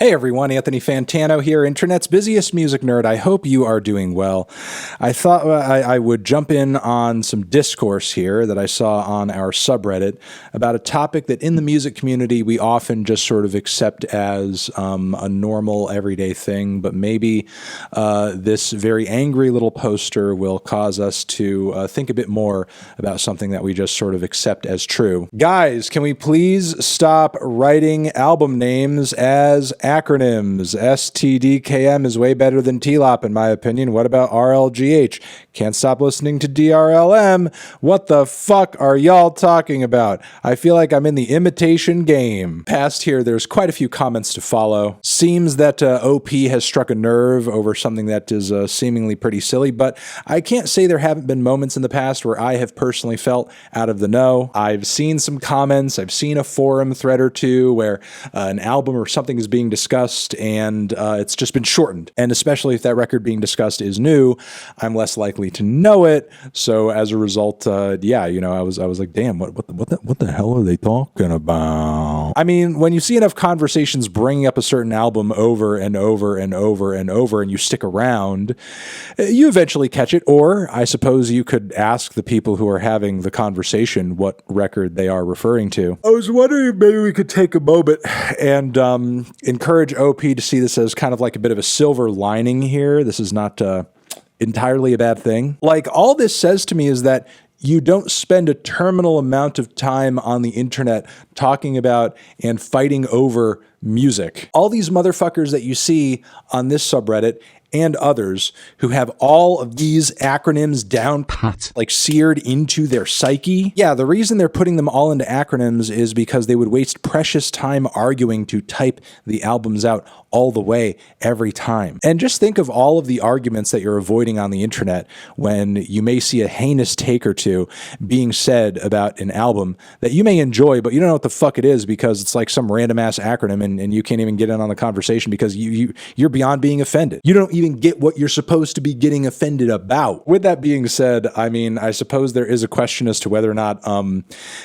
Hey everyone, Anthony Fantano here, Internet's busiest music nerd. I hope you are doing well. I thought I would jump in on some discourse here that I saw on our subreddit about a topic that in the music community we often just sort of accept as a normal everyday thing, but maybe this very angry little poster will cause us to think a bit more about something that we just sort of accept as true. Guys, can we please stop writing album names as acronyms? STDKM is way better than TLOP in my opinion. What about RLGH? Can't stop listening to DRLM. What the fuck are y'all talking about? I feel like I'm in the imitation game. Past here, there's quite a few comments to follow. Seems that OP has struck a nerve over something that is seemingly pretty silly, but I can't say there haven't been moments in the past where I have personally felt out of the know. I've seen some comments, I've seen a forum thread or two where an album or something is being discussed and it's just been shortened. And especially if that record being discussed is new, I'm less likely to know it. So as a result, yeah, you know, I was like, damn, what the hell are they talking about? I mean, when you see enough conversations bringing up a certain album over and over and over and over, and you stick around, you eventually catch it. Or I suppose you could ask the people who are having the conversation what record they are referring to. I was wondering if maybe we could take a moment and encourage OP to see this as kind of like a bit of a silver lining here. This is not entirely a bad thing. Like, all this says to me is that you don't spend a terminal amount of time on the internet talking about and fighting over music. All these motherfuckers that you see on this subreddit and others who have all of these acronyms down pat, like seared into their psyche. Yeah, the reason they're putting them all into acronyms is because they would waste precious time arguing to type the albums out all the way every time. And just think of all of the arguments that you're avoiding on the internet when you may see a heinous take or two being said about an album that you may enjoy, but you don't know what the fuck it is because it's like some random ass acronym and you can't even get in on the conversation because you're beyond being offended. You don't even get what you're supposed to be getting offended about. With that being said, I mean, I suppose there is a question as to whether or not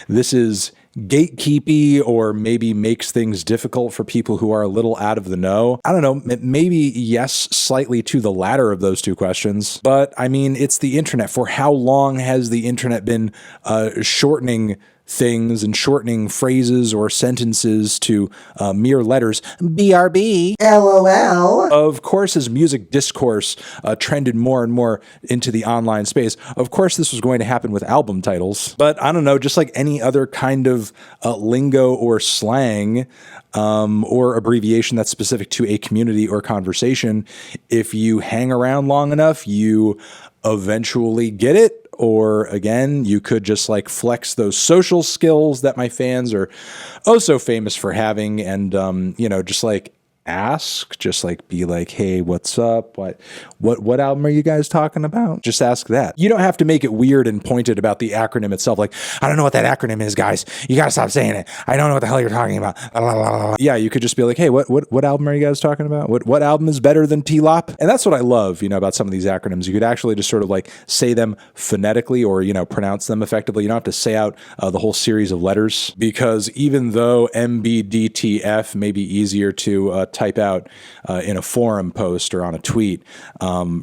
this is gatekeepy or maybe makes things difficult for people who are a little out of the know. I don't know, maybe yes, slightly to the latter of those two questions. But I mean, it's the internet. For how long has the internet been shortening things and shortening phrases or sentences to mere letters? BRB, LOL. Of course, as music discourse trended more and more into the online space, of course this was going to happen with album titles. But I don't know, just like any other kind of lingo or slang or abbreviation that's specific to a community or conversation, if you hang around long enough, you eventually get it. Or again, you could just like flex those social skills that my fans are oh so famous for having and, you know, just like ask, just like be like, hey, what's up? What album are you guys talking about? Just ask that. You don't have to make it weird and pointed about the acronym itself. Like, I don't know what that acronym is, guys. You got to stop saying it. I don't know what the hell you're talking about. Yeah, you could just be like, hey, what album are you guys talking about? What album is better than TLOP? And that's what I love, you know, about some of these acronyms. You could actually just sort of like say them phonetically or, you know, pronounce them effectively. You don't have to say out the whole series of letters because even though MBDTF may be easier to type out in a forum post or on a tweet.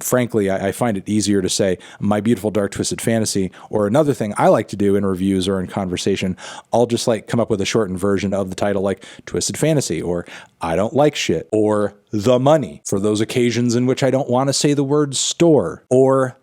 Frankly, I find it easier to say My Beautiful Dark Twisted Fantasy, or another thing I like to do in reviews or in conversation, I'll just like come up with a shortened version of the title like Twisted Fantasy or I Don't Like Shit or The Money for those occasions in which I don't want to say the word store or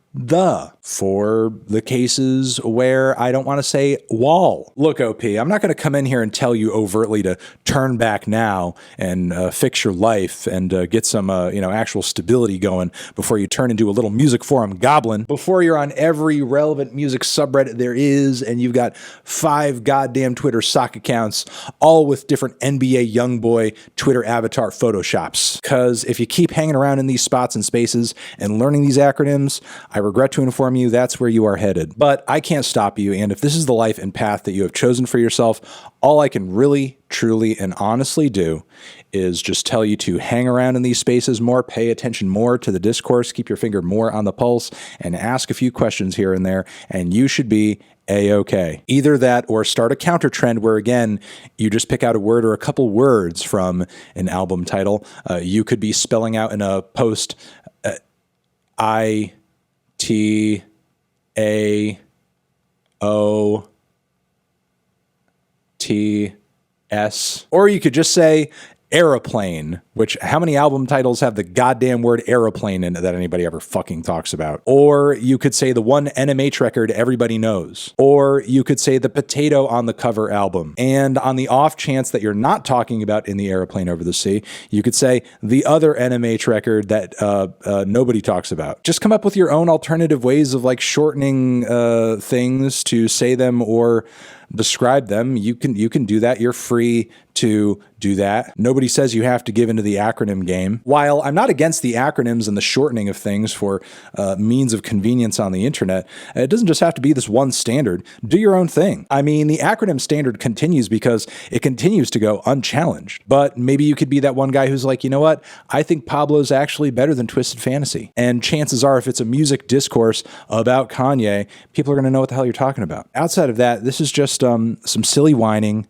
for the cases where I don't want to say wall. Look, OP, I'm not going to come in here and tell you overtly to turn back now and fix your life and get some, you know, actual stability going before you turn into a little music forum goblin, before you're on every relevant music subreddit there is and you've got 5 goddamn Twitter sock accounts, all with different NBA YoungBoy Twitter avatar photoshops. Because if you keep hanging around in these spots and spaces and learning these acronyms, I regret to inform you that's where you are headed. But I can't stop you, and if this is the life and path that you have chosen for yourself, all I can really, truly, and honestly do is just tell you to hang around in these spaces more, pay attention more to the discourse, keep your finger more on the pulse, and ask a few questions here and there, and you should be A-okay. Either that or start a counter trend where, again, you just pick out a word or a couple words from an album title. You could be spelling out in a post I-T-A-O-T-S. Or you could just say aeroplane, which how many album titles have the goddamn word aeroplane in it that anybody ever fucking talks about? Or you could say the one NMH record everybody knows. Or you could say the potato on the cover album. And on the off chance that you're not talking about In the Aeroplane Over the Sea, you could say the other NMH record that nobody talks about. Just come up with your own alternative ways of like shortening things to say them or describe them. You can do that. You're free to do that. Nobody says you have to give into the acronym game. While I'm not against the acronyms and the shortening of things for means of convenience on the internet, it doesn't just have to be this one standard. Do your own thing. I mean, the acronym standard continues because it continues to go unchallenged. But maybe you could be that one guy who's like, you know what? I think Pablo's actually better than Twisted Fantasy. And chances are, if it's a music discourse about Kanye, people are going to know what the hell you're talking about. Outside of that, this is just some silly whining.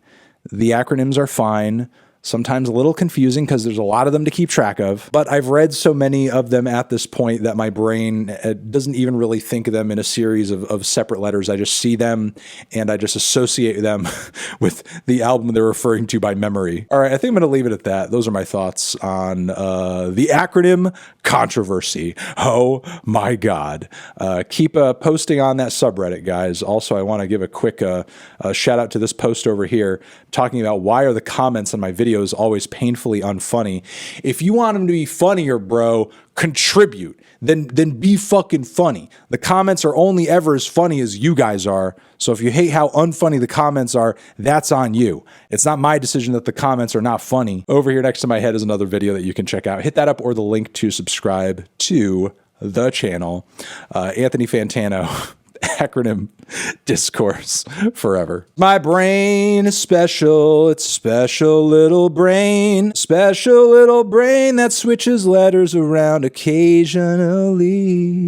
The acronyms are fine. Sometimes a little confusing because there's a lot of them to keep track of, but I've read so many of them at this point that my brain doesn't even really think of them in a series of separate letters. I just see them and I just associate them with the album they're referring to by memory. All right, I think I'm going to leave it at that. Those are my thoughts on the acronym controversy. Oh my God. Keep posting on that subreddit, guys. Also, I want to give a quick shout out to this post over here talking about why are the comments on my videos always painfully unfunny. If you want them to be funnier, bro, contribute. Then be fucking funny. The comments are only ever as funny as you guys are. So if you hate how unfunny the comments are, that's on you. It's not my decision that the comments are not funny. Over here next to my head is another video that you can check out. Hit that up or the link to subscribe to the channel. Anthony Fantano. Acronym discourse forever. My brain is special. It's special little brain. Special little brain that switches letters around occasionally.